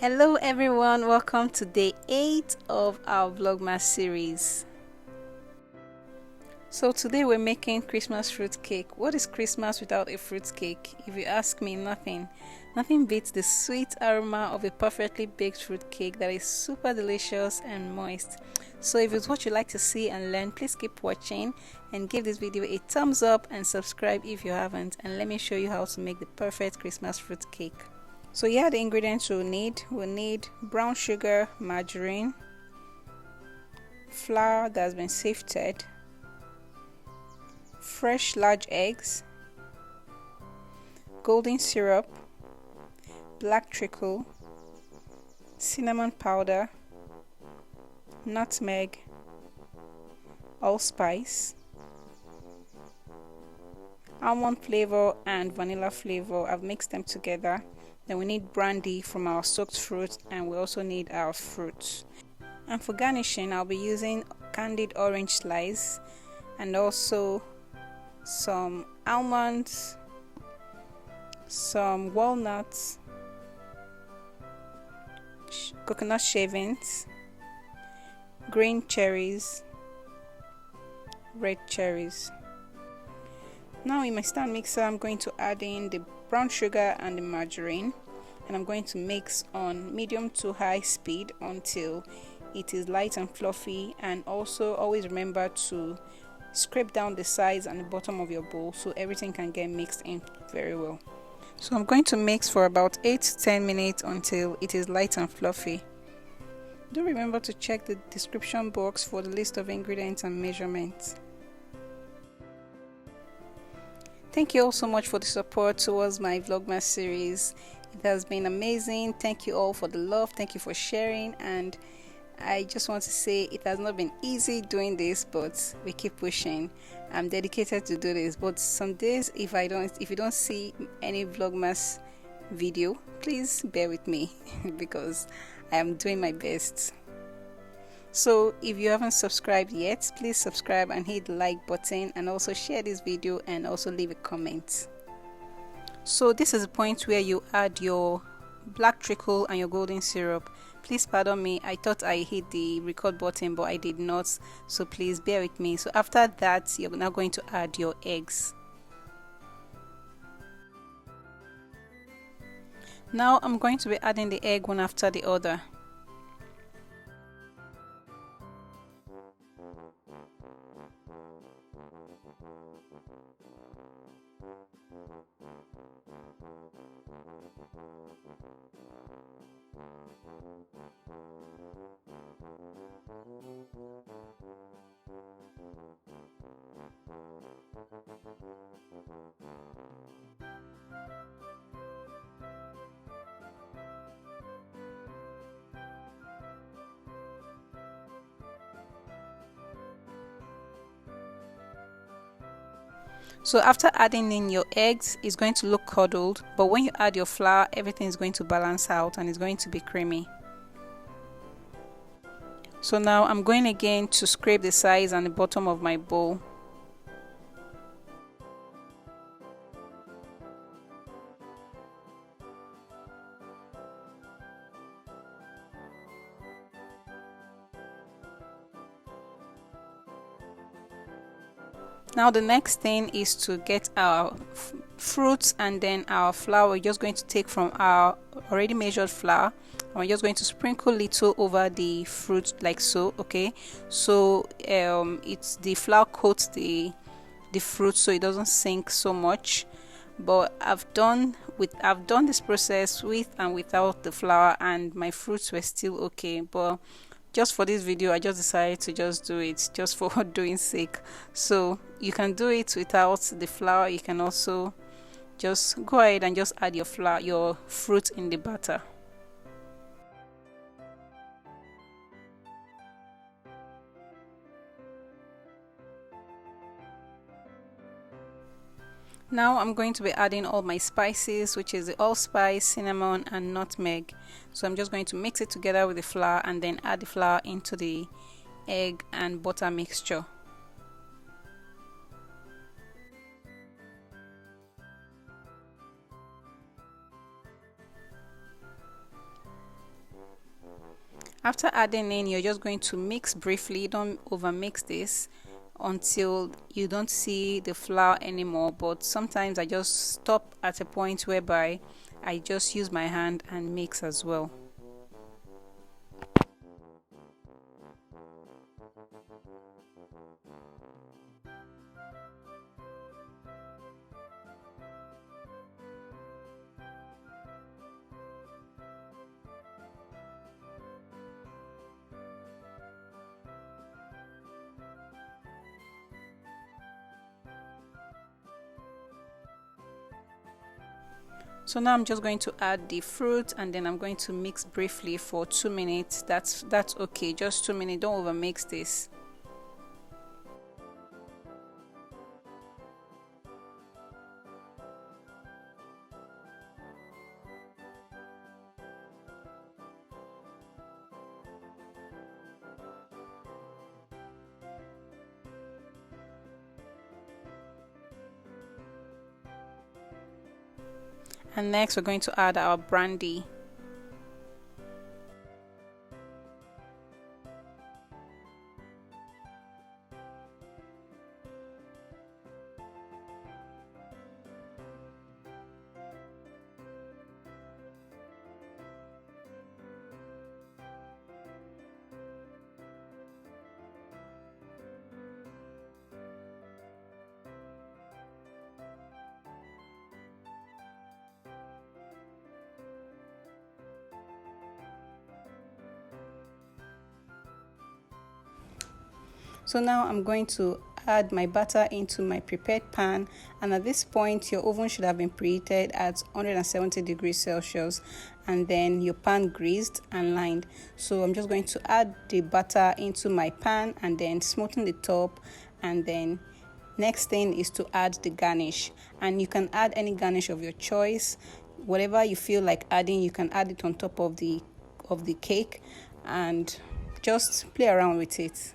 Hello everyone, welcome to day 8 of our Vlogmas series. So today we're making Christmas fruit cake. What is Christmas without a fruit cake? If you ask me, nothing. Nothing beats the sweet aroma of a perfectly baked fruit cake that is super delicious and moist. So if it's what you like to see and learn, please keep watching and give this video a thumbs up and subscribe if you haven't, and let me show you how to make the perfect Christmas fruit cake. So here are the ingredients we'll need brown sugar, margarine, flour that's been sifted, fresh large eggs, golden syrup, black treacle, cinnamon powder, nutmeg, allspice, almond flavor and vanilla flavor. I've mixed them together. Then we need brandy from our soaked fruit, and we also need our fruits. And for garnishing, I'll be using candied orange slice and also some almonds, some walnuts, coconut shavings, green cherries, red cherries. Now in my stand mixer, I'm going to add in the brown sugar and the margarine, and I'm going to mix on medium to high speed until it is light and fluffy. And also always remember to scrape down the sides and the bottom of your bowl so everything can get mixed in very well. So I'm going to mix for about 8 to 10 minutes until it is light and fluffy. Do remember to check the description box for the list of ingredients and measurements. Thank you all so much for the support towards my Vlogmas series. It has been amazing. Thank you all for the love. Thank you for sharing, and I just want to say it has not been easy doing this, but we keep pushing. I'm dedicated to do this, but some days if you don't see any Vlogmas video, please bear with me because I am doing my best. So if you haven't subscribed yet, please subscribe and hit the like button, and also share this video and also leave a comment. So this is the point where you add your black treacle and your golden syrup. Please pardon me, I thought I hit the record button but I did not, so please bear with me. So after that, you're now going to add your eggs. Now I'm going to be adding the egg one after the other. So after adding in your eggs, it's going to look curdled, but when you add your flour, everything is going to balance out and it's going to be creamy. So now I'm going again to scrape the sides and the bottom of my bowl. Now the next thing is to get our fruits and then our flour. We're just going to take from our already measured flour, and we're just going to sprinkle little over the fruit like so. Okay, so it's the flour coats the fruit so it doesn't sink so much. But I've done this process with and without the flour, and my fruits were still okay. But just for this video, I just decided to just do it just for doing sake. So you can do it without the flour. You can also just go ahead and just add your fruit in the batter. Now I'm going to be adding all my spices, which is the allspice, cinnamon and nutmeg. So I'm just going to mix it together with the flour and then add the flour into the egg and butter mixture. After adding in, you're just going to mix briefly. Don't over mix this until you don't see the flour anymore, but sometimes I just stop at a point whereby I just use my hand and mix as well. So now I'm just going to add the fruit, and then I'm going to mix briefly for 2 minutes. That's okay, just 2 minutes. Don't over mix this. And next we're going to add our brandy. So now I'm going to add my batter into my prepared pan, and at this point your oven should have been preheated at 170 degrees Celsius, and then your pan greased and lined. So I'm just going to add the batter into my pan and then smoothen the top, and then next thing is to add the garnish, and you can add any garnish of your choice. Whatever you feel like adding, you can add it on top of the cake and just play around with it.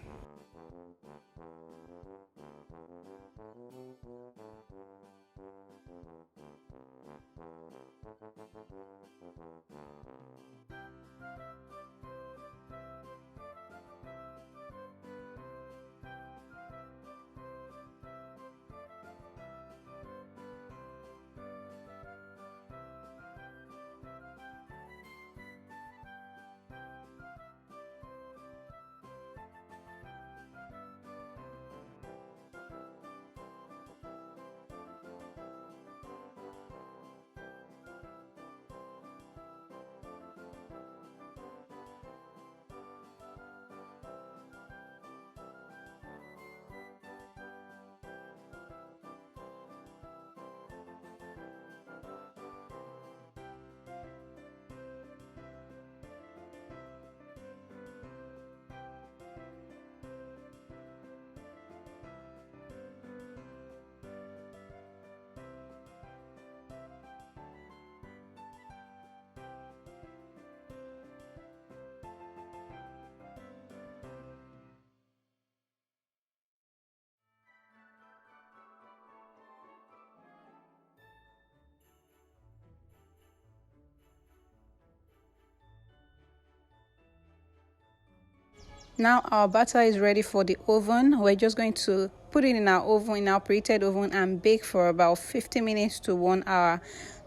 Now our batter is ready for the oven. We're just going to put it in our oven, in our preheated oven, and bake for about 50 minutes to 1 hour.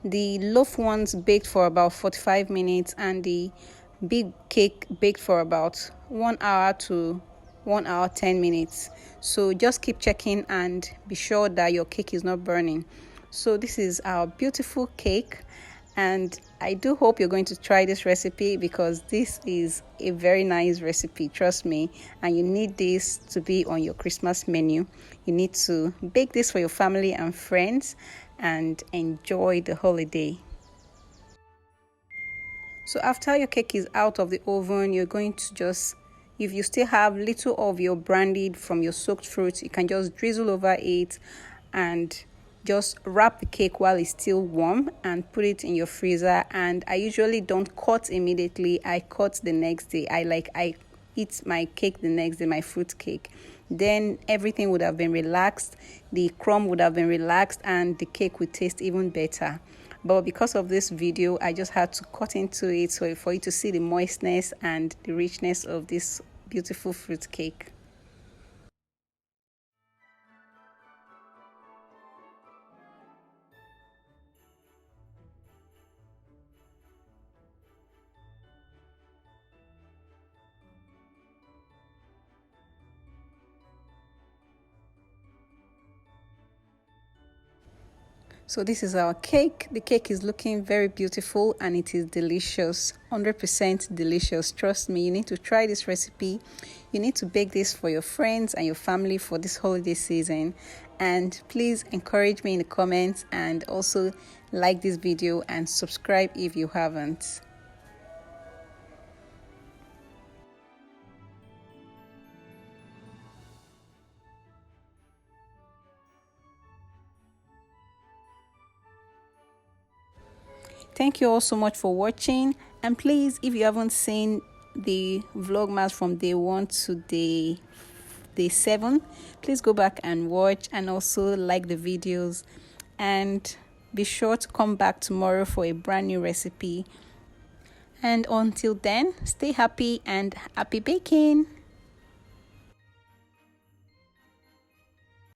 The loaf ones baked for about 45 minutes, and the big cake baked for about 1 hour to 1 hour 10 minutes. So just keep checking and be sure that your cake is not burning. So this is our beautiful cake, and I do hope you're going to try this recipe, because this is a very nice recipe, trust me, and you need this to be on your Christmas menu. You need to bake this for your family and friends and enjoy the holiday. So after your cake is out of the oven, you're going to just, if you still have little of your brandy from your soaked fruit, you can just drizzle over it and just wrap the cake while it's still warm and put it in your freezer. And I usually don't cut immediately, I cut the next day. I eat my cake the next day, my fruit cake. Then everything would have been relaxed, the crumb would have been relaxed, and the cake would taste even better. but because of this video I just had to cut into it so for you to see the moistness and the richness of this beautiful fruit cake. So this is our cake. The cake is looking very beautiful and it is delicious, 100% delicious. Trust me, you need to try this recipe. You need to bake this for your friends and your family for this holiday season. And please encourage me in the comments and also like this video and subscribe if you haven't. Thank you all so much for watching, and please, if you haven't seen the Vlogmas from day 1 to day 7, please go back and watch and also like the videos, and be sure to come back tomorrow for a brand new recipe. And until then, stay happy and happy baking.